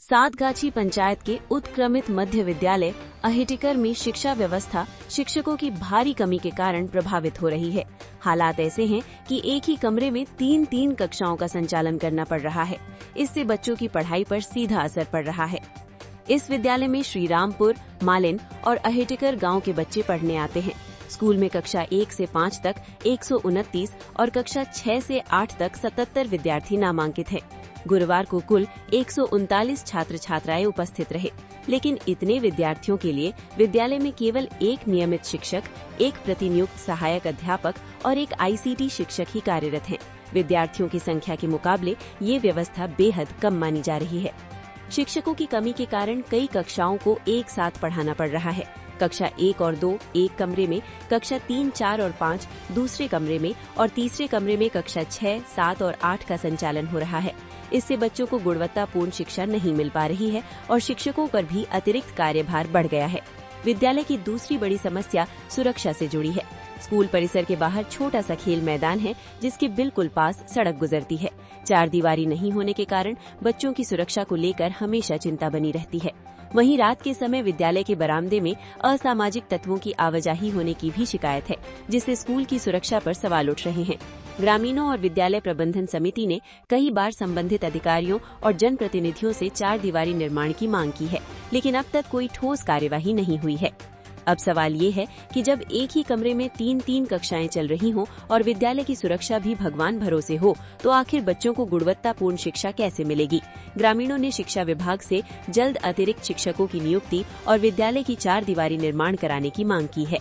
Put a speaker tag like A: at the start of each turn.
A: सातगाछी पंचायत के उत्क्रमित मध्य विद्यालय अहिटिकर में शिक्षा व्यवस्था शिक्षकों की भारी कमी के कारण प्रभावित हो रही है। हालात ऐसे हैं कि एक ही कमरे में तीन कक्षाओं का संचालन करना पड़ रहा है। इससे बच्चों की पढ़ाई पर सीधा असर पड़ रहा है। इस विद्यालय में श्रीरामपुर, मालिन और अहिटिकर गांव के बच्चे पढ़ने आते हैं। स्कूल में कक्षा 1 से 5 तक 129 और कक्षा 6 से 8 तक 77 विद्यार्थी नामांकित हैं। गुरुवार को कुल 139 छात्र छात्राएं उपस्थित रहे, लेकिन इतने विद्यार्थियों के लिए विद्यालय में केवल एक नियमित शिक्षक, एक प्रतिनियुक्त सहायक अध्यापक और एक ICT शिक्षक ही कार्यरत हैं। विद्यार्थियों की संख्या के मुकाबले ये व्यवस्था बेहद कम मानी जा रही है। शिक्षकों की कमी के कारण कई कक्षाओं को एक साथ पढ़ाना पड़ रहा है। कक्षा 1 और 2 एक कमरे में, कक्षा 3, 4 और 5 दूसरे कमरे में और तीसरे कमरे में कक्षा 6, 7 और 8 का संचालन हो रहा है। इससे बच्चों को गुणवत्तापूर्ण शिक्षा नहीं मिल पा रही है और शिक्षकों पर भी अतिरिक्त कार्यभार बढ़ गया है। विद्यालय की दूसरी बड़ी समस्या सुरक्षा से जुड़ी है। स्कूल परिसर के बाहर छोटा सा खेल मैदान है, जिसके बिल्कुल पास सड़क गुजरती है। चार दीवारी नहीं होने के कारण बच्चों की सुरक्षा को लेकर हमेशा चिंता बनी रहती है। वहीं रात के समय विद्यालय के बरामदे में असामाजिक तत्वों की आवाजाही होने की भी शिकायत है, जिससे स्कूल की सुरक्षा पर सवाल उठ रहे हैं। ग्रामीणों और विद्यालय प्रबंधन समिति ने कई बार संबंधित अधिकारियों और जनप्रतिनिधियों से चार दीवारी निर्माण की मांग की है, लेकिन अब तक कोई ठोस कार्यवाही नहीं हुई है। अब सवाल ये है कि जब एक ही कमरे में तीन कक्षाएं चल रही हों और विद्यालय की सुरक्षा भी भगवान भरोसे हो, तो आखिर बच्चों को गुणवत्तापूर्ण शिक्षा कैसे मिलेगी? ग्रामीणों ने शिक्षा विभाग से जल्द अतिरिक्त शिक्षकों की नियुक्ति और विद्यालय की चार दीवारी निर्माण कराने की मांग की है।